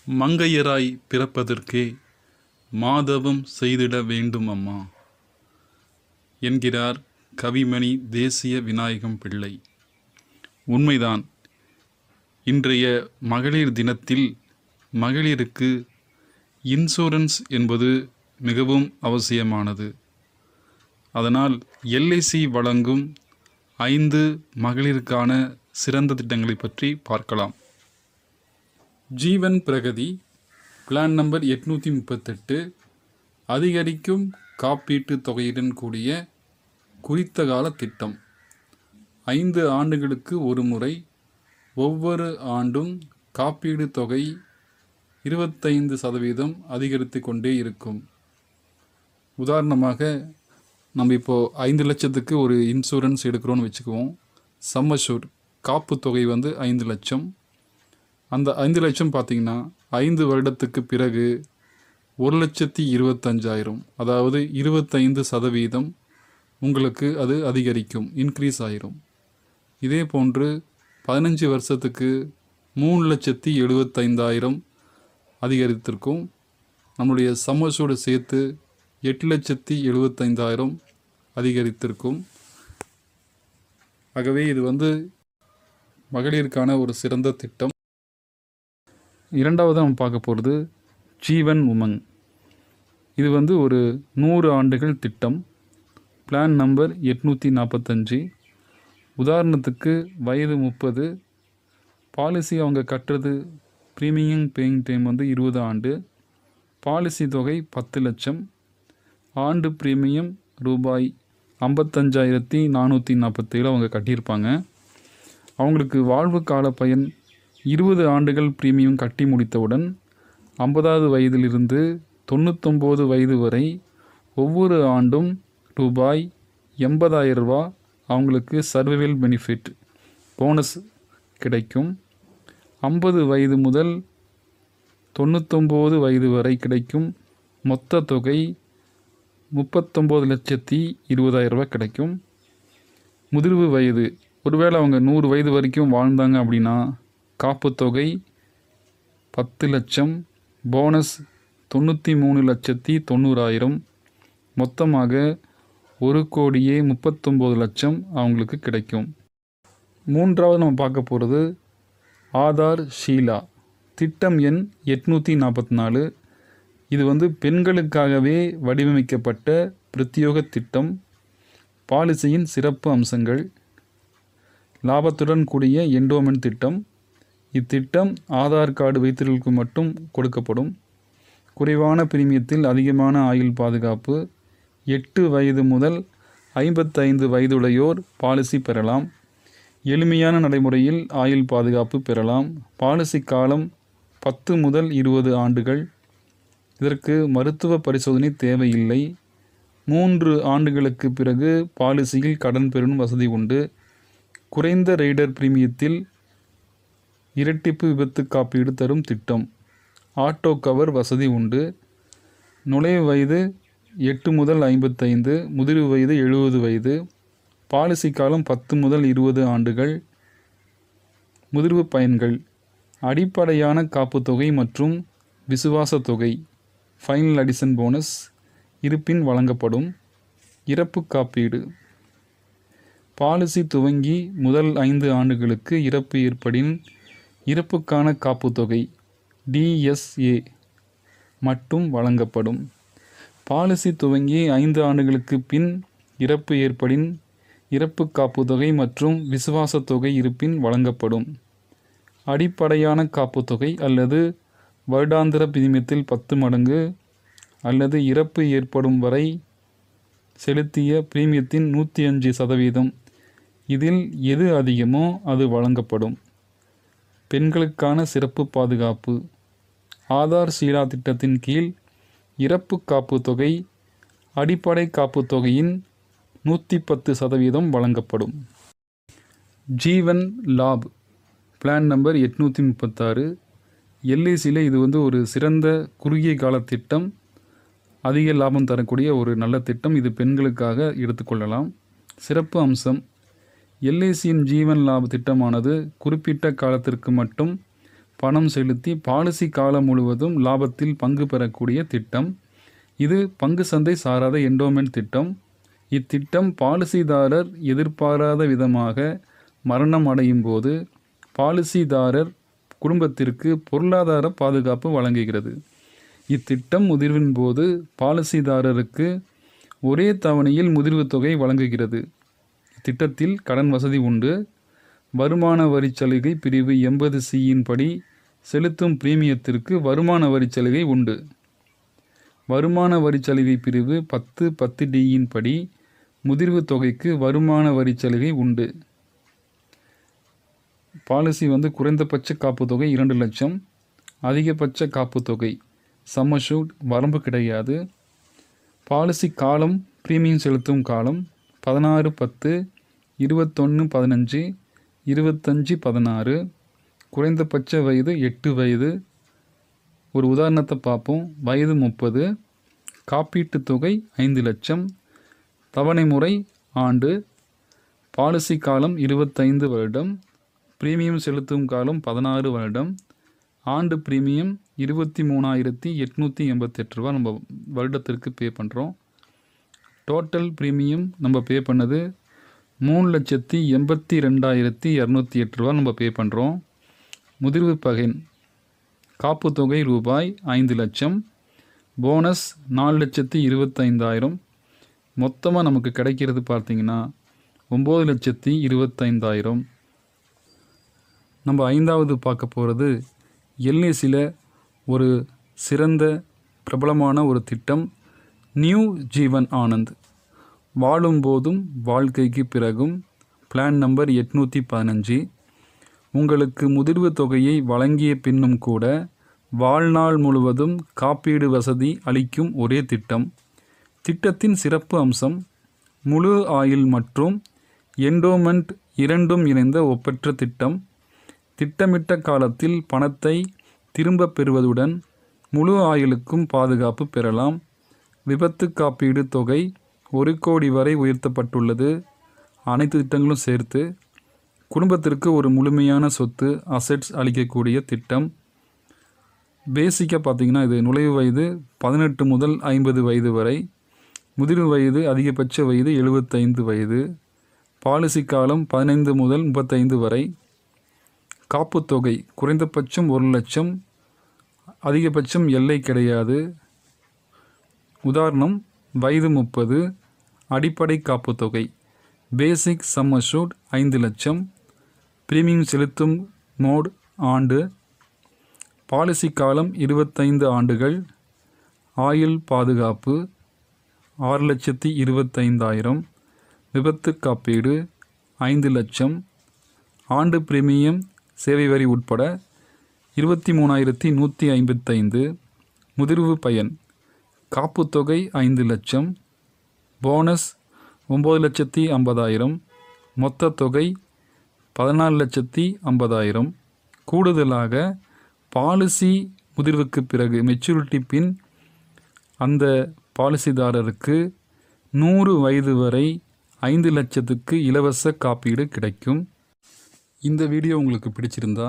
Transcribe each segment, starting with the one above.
மங்கையராய் பிறப்பதற்கே மாதவம் செய்திட வேண்டும் அம்மா என்கிறார் கவிமணி தேசிய விநாயகம் பிள்ளை. உண்மைதான். இன்றைய மகளிர் தினத்தில் மகளிருக்கு இன்சூரன்ஸ் என்பது மிகவும் அவசியமானது. அதனால் எல்ஐசி வழங்கும் 5 மகளிருக்கான சிறந்த திட்டங்களை பற்றி பார்க்கலாம். ஜீவன் பிரகதி பிளான் நம்பர் 838 அதிகரிக்கும் காப்பீட்டு தொகையுடன் கூடிய குறித்த கால திட்டம். 5 ஆண்டுகளுக்கு ஒரு முறை ஒவ்வொரு ஆண்டும் காப்பீடு தொகை 25% அதிகரித்து கொண்டே இருக்கும். உதாரணமாக நம்ம இப்போது 5 லட்சத்துக்கு ஒரு இன்சூரன்ஸ் எடுக்கிறோன்னு வச்சுக்குவோம். சம் அஷ்யூர்ட் காப்பு தொகை 5 லட்சம். அந்த 5 லட்சம் பார்த்திங்கன்னா 5 வருடத்துக்கு பிறகு 1,25,000, அதாவது 25% உங்களுக்கு அது அதிகரிக்கும், இன்க்ரீஸ் ஆகிரும். இதே போன்று 15 வருஷத்துக்கு 3,75,000 அதிகரித்திருக்கும். நம்முடைய சம்மர்ஸோடு சேர்த்து 8,75,000 அதிகரித்திருக்கும். ஆகவே இது மகளிருக்கான ஒரு சிறந்த திட்டம். இரண்டாவது நம்ம பார்க்க போகிறது ஜீவன் உமங். இது ஒரு 100 ஆண்டுகள் திட்டம். Plan number 845. உதாரணத்துக்கு வயது 30. பாலிசி அவங்க கட்டுறது ப்ரீமியம் பேயிங் டைம் 20 ஆண்டு. பாலிசி தொகை 10 லட்சம். ஆண்டு ப்ரீமியம் ரூபாய் 55,447 அவங்க கட்டியிருப்பாங்க. அவங்களுக்கு வாழ்வு கால பயன் 20 ஆண்டுகள் ப்ரீமியம் கட்டி முடித்தவுடன் 50வது வயதிலிருந்து 99 வயது வரை ஒவ்வொரு ஆண்டும் ரூபாய் 80,000 அவங்களுக்கு சர்வைவல் பெனிஃபிட் போனஸ் கிடைக்கும். 50 வயது முதல் 99 வயது வரை கிடைக்கும் மொத்த தொகை 39,20,000 கிடைக்கும். முதிர்வு வயது, ஒருவேளை அவங்க 100 வயது வரைக்கும் வாழ்ந்தாங்க அப்படின்னா காப்புத்தொகை 10 லட்சம், போனஸ் 93,90,000, மொத்தமாக 1,39,00,000 அவங்களுக்கு கிடைக்கும். மூன்றாவது நம்ம பார்க்க போகிறது ஆதார் ஷீலா திட்டம் எண் 844. இது பெண்களுக்காகவே வடிவமைக்கப்பட்ட பிரத்யோக திட்டம். பாலிசியின் சிறப்பு அம்சங்கள்: லாபத்துடன் கூடிய என்டோமெண்ட் திட்டம். இத்திட்டம் ஆதார் கார்டு வைத்திருக்க மட்டும் கொடுக்கப்படும். குறைவான பிரீமியத்தில் அதிகமான ஆயுள் பாதுகாப்பு. 8 வயது முதல் 55 வயதுடையோர் பாலிசி பெறலாம். எளிமையான நடைமுறையில் ஆயுள் பாதுகாப்பு பெறலாம். பாலிசி காலம் 10 முதல் 20 ஆண்டுகள். இதற்கு மருத்துவ பரிசோதனை தேவையில்லை. 3 ஆண்டுகளுக்கு பிறகு பாலிசியில் கடன் பெறும் வசதி உண்டு. குறைந்த ரைடர் பிரீமியத்தில் இரட்டிப்பு விபத்து காப்பீடு தரும் திட்டம். ஆட்டோ கவர் வசதி உண்டு. நுழைவு வயது 8 முதல் 55, முதிர்வு வயது 70 வயது. பாலிசி காலம் 10 முதல் 20 ஆண்டுகள். முதிர்வு பயன்கள்: அடிப்படையான காப்புத்தொகை மற்றும் விசுவாச தொகை ஃபைனல் அடிஷன் போனஸ் இருப்பின் வழங்கப்படும். இறப்பு காப்பீடு: பாலிசி துவங்கி முதல் 5 ஆண்டுகளுக்கு இறப்பு ஏற்படின் இறப்புக்கான காப்புத்தொகை DSA மட்டும் வழங்கப்படும். பாலிசி துவங்கி 5 ஆண்டுகளுக்கு பின் இறப்பு ஏற்படின் இறப்பு காப்புத்தொகை மற்றும் விசுவாச தொகை இருப்பின் வழங்கப்படும். அடிப்படையான காப்புத்தொகை அல்லது வருடாந்திர பிரீமியத்தில் 10 மடங்கு அல்லது இறப்பு ஏற்படும் வரை செலுத்திய பிரீமியத்தின் 105%, இதில் எது அதிகமோ அது வழங்கப்படும். பெண்களுக்கான சிறப்பு பாதுகாப்பு: ஆதார் ஷீலா திட்டத்தின் கீழ் இறப்பு காப்பு தொகை அடிப்படை காப்பு தொகையின் 110% வழங்கப்படும். ஜீவன் லாப் பிளான் நம்பர் 836. எல்ஐசியில் இது ஒரு சிறந்த குறுகிய கால திட்டம். அதிக லாபம் தரக்கூடிய ஒரு நல்ல திட்டம். இது பெண்களுக்காக எடுத்துக்கொள்ளலாம். சிறப்பு அம்சம்: எல்ஐசியின் ஜீவன் லாப திட்டமானது குறிப்பிட்ட காலத்திற்கு மட்டும் பணம் செலுத்தி பாலிசி காலம் முழுவதும் லாபத்தில் பங்கு பெறக்கூடிய திட்டம். இது பங்கு சந்தை சாராத என்டோமெண்ட் திட்டம். இத்திட்டம் பாலிசிதாரர் எதிர்பாராத விதமாக மரணம் அடையும் போது பாலிசிதாரர் குடும்பத்திற்கு பொருளாதார பாதுகாப்பு வழங்குகிறது. இத்திட்டம் முதிர்வின் போது பாலிசிதாரருக்கு ஒரே தவணையில் முதிர்வு தொகை வழங்குகிறது. இத்திட்டத்தில் கடன் வசதி உண்டு. வருமான வரி சலுகை பிரிவு 80C படி செலுத்தும் பிரீமியத்திற்கு வருமான வரி சலுகை உண்டு. வருமான வரி சலுகை பிரிவு 10(10)D படி முதிர்வு தொகைக்கு வருமான வரி சலுகை உண்டு. பாலிசி குறைந்தபட்ச காப்பு தொகை 2 லட்சம், அதிகபட்ச காப்பு தொகை சம் அஷ்யூர்ட் வரம்பு கிடையாது. பாலிசி காலம் பிரீமியம் செலுத்தும் காலம் 16/10, 21/15, 25/16. குறைந்தபட்ச வயது 8 வயது. ஒரு உதாரணத்தை பார்ப்போம். வயது 30. காப்பீட்டு தொகை 5 லட்சம். தவணை முறை ஆண்டு. பாலிசி காலம் 25 வருடம். பிரீமியம் செலுத்தும் காலம் 16 வருடம். ஆண்டு பிரீமியம் 23,888 ரூபா நம்ம வருடத்திற்கு பே பண்ணுறோம். டோட்டல் பிரீமியம் நம்ம பே பண்ணது 3,82,208 ரூபா நம்ம பே பண்ணுறோம். முதிர்வு பகன் காப்பு தொகை ரூபாய் 5 லட்சம். போனஸ் 4,25,000. மொத்தமாக நமக்கு கிடைக்கிறது பார்த்திங்கன்னா 9,25,000. நம்ம 5வது பார்க்க போகிறது எல்ஐசியில் ஒரு சிறந்த பிரபலமான ஒரு திட்டம், நியூ ஜீவன் ஆனந்த். வாழும்போதும் வாழ்க்கைக்கு பிறகும். Plan number 815. உங்களுக்கு முதிர்வு தொகையை வழங்கிய பின்னும் கூட வாழ்நாள் முழுவதும் காப்பீடு வசதி அளிக்கும் ஒரே திட்டம். திட்டத்தின் சிறப்பு அம்சம் முழு ஆயுள் மற்றும் என்டோமெண்ட் இரண்டும் இணைந்த ஒப்பற்ற திட்டம். திட்டமிட்ட காலத்தில் பணத்தை திரும்ப பெறுவதுடன் முழு ஆயுளுக்கும் பாதுகாப்பு பெறலாம். விபத்து காப்பீடு தொகை 1 கோடி வரை உயர்த்தப்பட்டுள்ளது. அனைத்து திட்டங்களும் சேர்த்து குடும்பத்திற்கு ஒரு முழுமையான சொத்து அசெட்ஸ் அளிக்கக்கூடிய திட்டம். பேசிக்காக பார்த்திங்கன்னா இது நுழைவு வயது 18 முதல் 50 வயது வரை. முதிர்வு வயது அதிகபட்ச வயது 75 வயது. பாலிசி காலம் 15 முதல் 35 வரை. காப்பு தொகை குறைந்தபட்சம் 1 லட்சம், அதிகபட்சம் எல்லை கிடையாது. உதாரணம் வயது 30. அடிப்படை காப்பு தொகை பேசிக் சம் அஷ்யூர்ட் 5 லட்சம். பிரீமியம் செலுத்தும் மோட் ஆண்டு. பாலிசி காலம் 25 ஆண்டுகள். ஆயுள் பாதுகாப்பு 6,25,000. விபத்து காப்பீடு 5 லட்சம். ஆண்டு பிரீமியம் சேவை வரி உட்பட 23,155. முதிர்வு பயன் காப்பு தொகை 5 லட்சம். போனஸ் 9,50,000. மொத்த தொகை 14,50,000. கூடுதலாக பாலிசி முதிர்வுக்கு பிறகு மெச்சூரிட்டி பின் அந்த பாலிசிதாரருக்கு 100 வயது வரை 5 லட்சத்துக்கு இலவச காப்பீடு கிடைக்கும். இந்த வீடியோ உங்களுக்கு பிடிச்சிருந்தா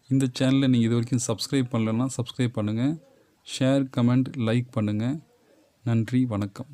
இந்த சேனலை நீங்கள் இது வரைக்கும் சப்ஸ்கிரைப் பண்ணலைன்னா சப்ஸ்கிரைப் பண்ணுங்கள். ஷேர், கமெண்ட், லைக் பண்ணுங்கள். நன்றி, வணக்கம்.